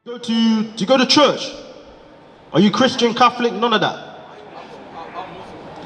Do you go to church? Are you Christian, Catholic? None of that.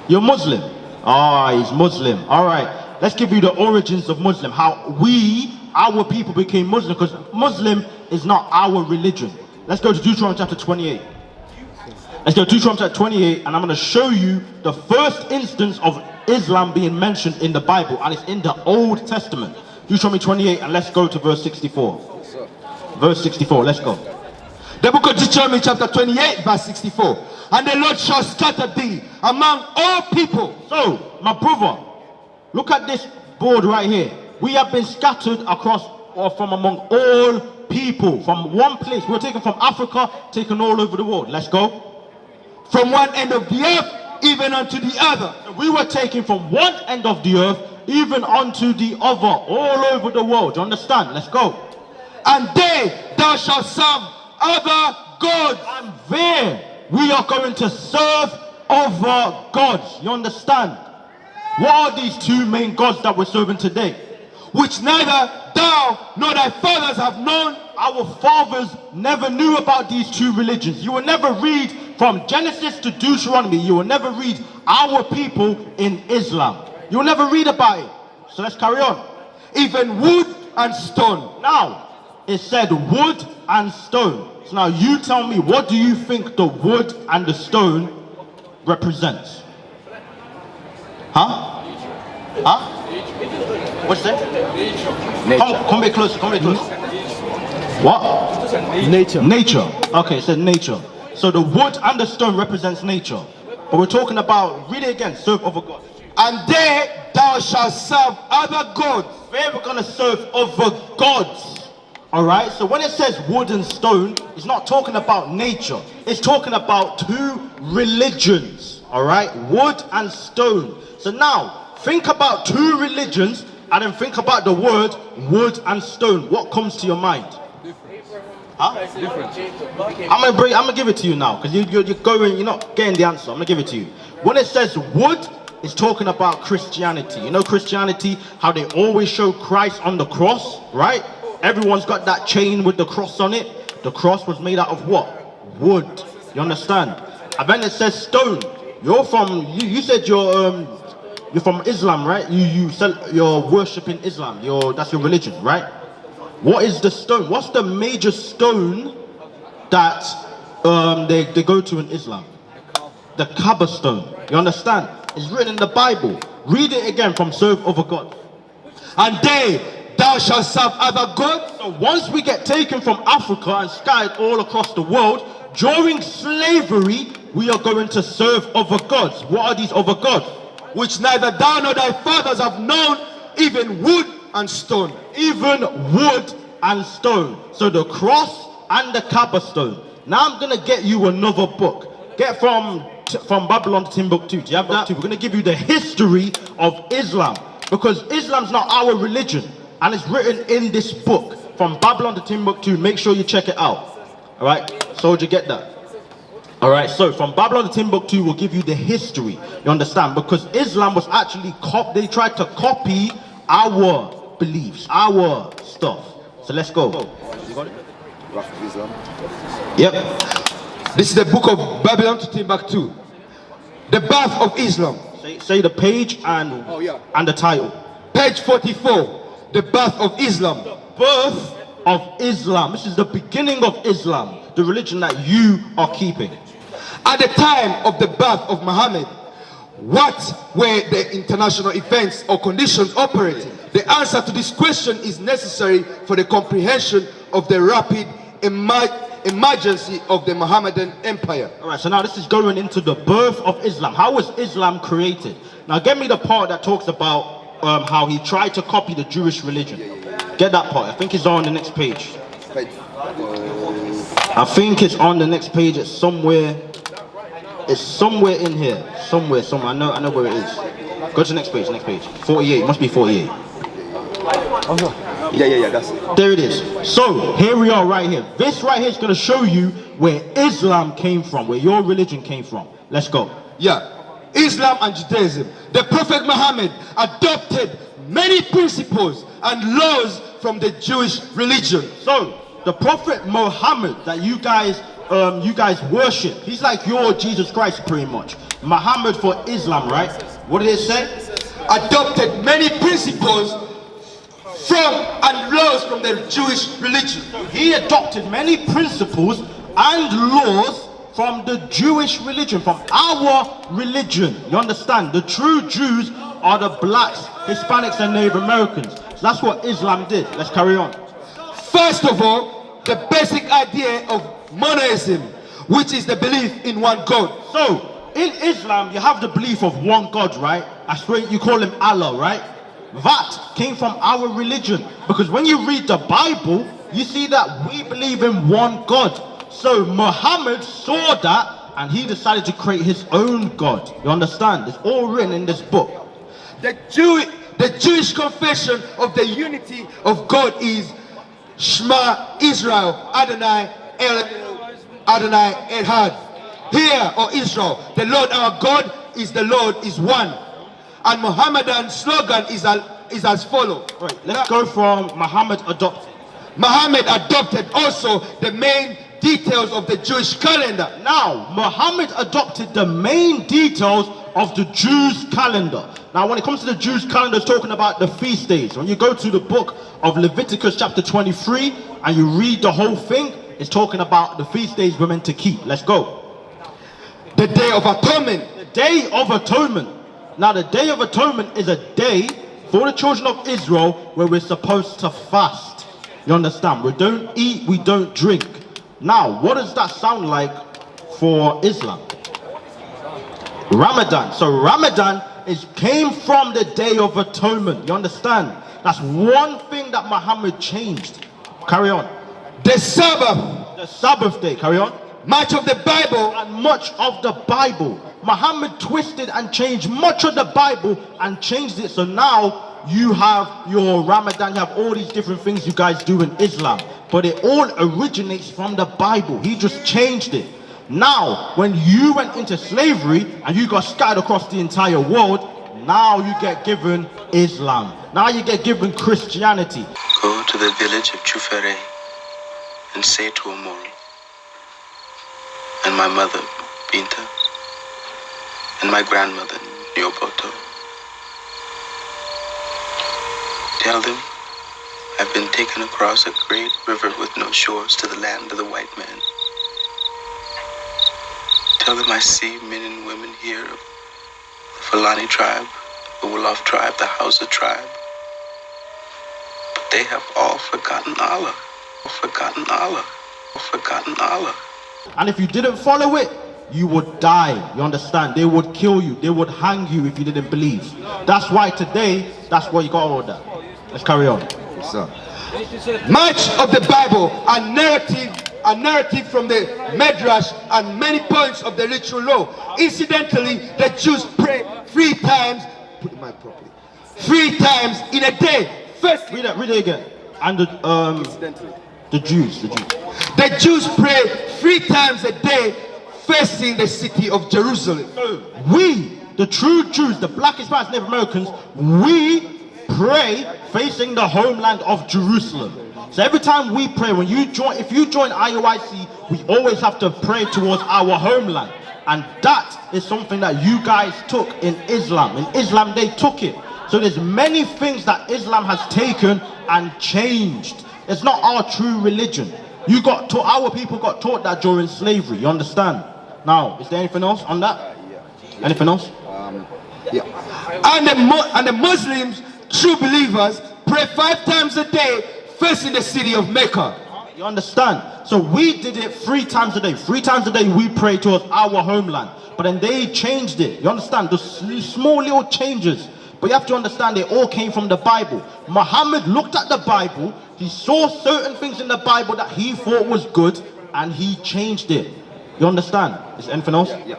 You're Muslim. Ah, he's Muslim. All right. Let's give you the origins of Muslim. How our people became Muslim, because Muslim is not our religion. Let's go to Deuteronomy chapter 28. Let's go to Deuteronomy chapter 28, and I'm going to show you the first instance of Islam being mentioned in the Bible, and it's in the Old Testament. Deuteronomy 28, and let's go to verse 64. Verse 64, let's go. The book of Deuteronomy chapter 28 verse 64. And the Lord shall scatter thee among all people. So, my brother, look at this board right here. We have been scattered across or from among all people. From one place. We're taken from Africa, taken all over the world. Let's go. From one end of the earth even unto the other. So we were taken from one end of the earth even unto the other, all over the world. Do you understand? Let's go. And there thou shalt serve other gods. And there we are going to serve other gods. You understand? What are these two main gods that we're serving today? Which neither thou nor thy fathers have known. Our fathers never knew about these two religions. You will never read from Genesis to Deuteronomy. You will never read our people in Islam. You will never read about it. So let's carry on. Even wood and stone. Now, it said wood and stone. So now you tell me, what do you think the wood and the stone represents? Huh? Huh? What's that? Nature. Come a bit closer, come a bit closer. What? Nature. Nature. Okay, it said nature. So the wood and the stone represents nature. But we're talking about, read it again, serve other gods. And there thou shalt serve other gods. There we're going to serve other gods. Alright, so when it says wood and stone, it's not talking about nature. It's talking about two religions. Alright, wood and stone. So now, think about two religions and then think about the word wood and stone. What comes to your mind? Huh? Different. I'm gonna give it to you now, because you're not getting the answer. I'm gonna give it to you. When it says wood, it's talking about Christianity. You know Christianity, how they always show Christ on the cross, right? Everyone's got that chain with the cross on it. The cross was made out of what? Wood. You understand? And then it says stone. You're from, you said you're from Islam, right? You're worshipping Islam. That's your religion, right? What is the stone? What's the major stone that they go to in Islam? The Kaaba stone. You understand? It's written in the Bible. Read it again from serve other God. And they thou shalt serve other gods. So once we get taken from Africa and scattered all across the world, during slavery, we are going to serve other gods. What are these other gods? Which neither thou nor thy fathers have known, even wood and stone. Even wood and stone. So the cross and the Kaaba stone. Now I'm going to get you another book. Get from Babylon to Timbuktu. Do you have that? We're going to give you the history of Islam. Because Islam's not our religion. And it's written in this book, From Babylon to Timbuktu. Make sure you check it out. Alright, soldier, get that. Alright, so from Babylon to Timbuktu will give you the history. You understand? Because Islam was actually, they tried to copy our beliefs, our stuff. So let's go. You got it? Islam. Yep. This is the book of Babylon to Timbuktu. The birth of Islam. Say the page and and the title. Page 44. The birth of Islam. The birth of Islam. This is the beginning of Islam, the religion that you are keeping. At the time of the birth of Muhammad, what were the international events or conditions operating? The answer to this question is necessary for the comprehension of the rapid emergency of the Mohammedan Empire. Alright, so now this is going into the birth of Islam. How was Islam created? Now get me the part that talks about how he tried to copy the Jewish religion. Get that part. I think it's on the next page. I think it's on the next page. It's somewhere in here. Somewhere. I know where it is. Go to the next page. 48. It must be 48. Yeah, that's it. There it is. So here we are right here. This right here is going to show you where Islam came from, where your religion came from. Let's go. Yeah. Islam and Judaism. The Prophet Muhammad adopted many principles and laws from the Jewish religion. So the Prophet Muhammad that you guys worship, he's like your Jesus Christ pretty much. Muhammad for Islam, right? What did it say? Adopted many principles from and laws from the Jewish religion. He adopted many principles and laws from the Jewish religion, from our religion. You understand? The true Jews are the blacks, Hispanics, and Native Americans. So that's what Islam did. Let's carry on. First of all, the basic idea of monotheism, which is the belief in one God. So, in Islam, you have the belief of one God, right? That's why you call him Allah, right? That came from our religion. Because when you read the Bible, you see that we believe in one God. So Muhammad saw that and he decided to create his own God. You understand? It's all written in this book. The Jewish confession of the unity of God is Shema Israel, Adonai Echad. Hear, O Israel, the Lord our God is the Lord is one. And Muhammadan slogan is as follows. Right, let's go from Muhammad adopted. Muhammad adopted also the main details of the Jewish calendar. Now, Muhammad adopted the main details of the Jews' calendar. Now, when it comes to the Jews' calendar, it's talking about the feast days. When you go to the book of Leviticus chapter 23 and you read the whole thing, it's talking about the feast days we're meant to keep. Let's go. The Day of Atonement. The Day of Atonement. Now, the Day of Atonement is a day for the children of Israel where we're supposed to fast. You understand? We don't eat, we don't drink. Now, what does that sound like for Islam? Ramadan. So Ramadan came from the Day of Atonement. You understand? That's one thing that Muhammad changed. Carry on. The Sabbath. The Sabbath day. Carry on. Much of the Bible. And much of the Bible. Muhammad twisted and changed much of the Bible and changed it. So now you have your Ramadan, you have all these different things you guys do in Islam. But it all originates from the Bible. He just changed it. Now, when you went into slavery and you got scattered across the entire world, now you get given Islam. Now you get given Christianity. Go to the village of Chufere and say to Omori and my mother, Binta, and my grandmother, Nyoboto. Tell them I've been taken across a great river with no shores to the land of the white man. Tell them I see men and women here of the Fulani tribe, the Wolof tribe, the Hausa tribe. But they have all forgotten Allah, forgotten Allah, forgotten Allah. And if you didn't follow it, you would die. You understand? They would kill you. They would hang you if you didn't believe. That's why today, that's why you got all that. Let's carry on. So, much of the Bible and narrative from the Midrash and many points of the ritual law. Incidentally, the Jews pray 3 times. Put the mic properly. 3 times in a day. First, read it again. And the Jews. The Jews pray 3 times a day, facing the city of Jerusalem. So we, the true Jews, the black Hispanics, Native Americans, we pray facing the homeland of Jerusalem. So every time we pray, if you join IOIC, we always have to pray towards our homeland. And that is something that you guys took in Islam. In Islam, they took it. So there's many things that Islam has taken and changed. It's not our true religion. Our people got taught that during slavery. You understand? Now, is there anything else on that? Yeah. Anything else? Yeah. And the Muslims, true believers, pray 5 times a day, facing the city of Mecca. You understand? So we did it 3 times a day. 3 times a day we pray towards our homeland. But then they changed it. You understand? The small little changes. But you have to understand, they all came from the Bible. Muhammad looked at the Bible. He saw certain things in the Bible that he thought was good, and he changed it. You understand? Is there anything else? Yeah.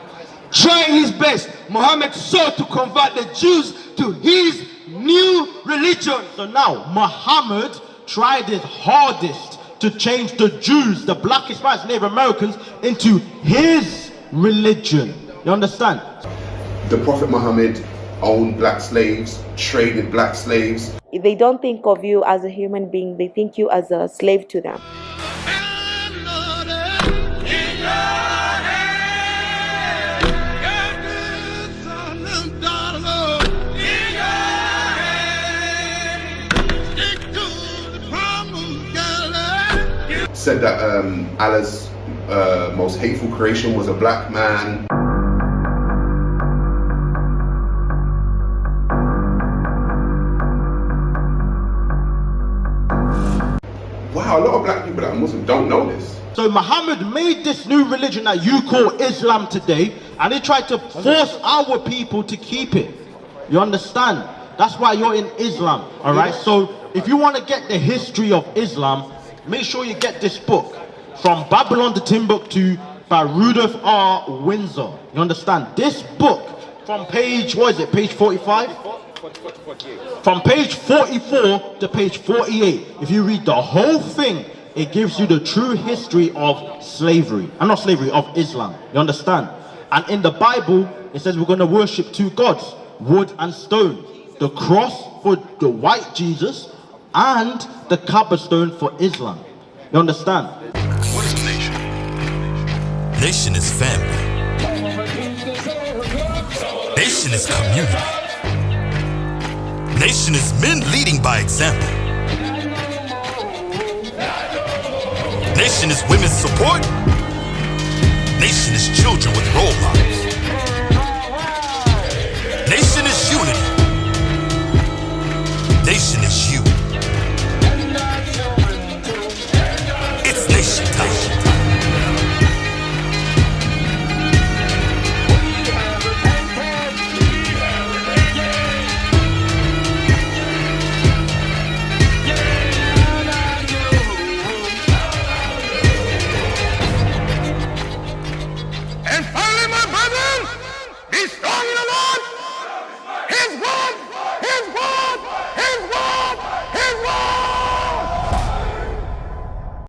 Trying his best, Muhammad sought to convert the Jews to his new religion. So now, Muhammad tried his hardest to change the Jews, the black Hispanics, Native Americans, into his religion. You understand? The Prophet Muhammad owned black slaves, traded black slaves. They don't think of you as a human being, they think you as a slave to them. Said that Allah's most hateful creation was a black man. Wow, a lot of black people that are Muslim don't know this. So Muhammad made this new religion that you call Islam today, and he tried to force our people to keep it. You understand? That's why you're in Islam, all right? So if you want to get the history of Islam, make sure you get this book, From Babylon to Timbuktu by Rudolph R. Windsor. You understand? This book, from page, what is it, page 45? From page 44 to page 48, if you read the whole thing, it gives you the true history of slavery. Not slavery, of Islam. You understand? And in the Bible, it says we're going to worship two gods, wood and stone. The cross for the white Jesus and the Kaaba stone for Islam. You understand? What is a nation? Nation is family. Nation is community. Nation is men leading by example. Nation is women's support. Nation is children with role models. Nation is unity. Nation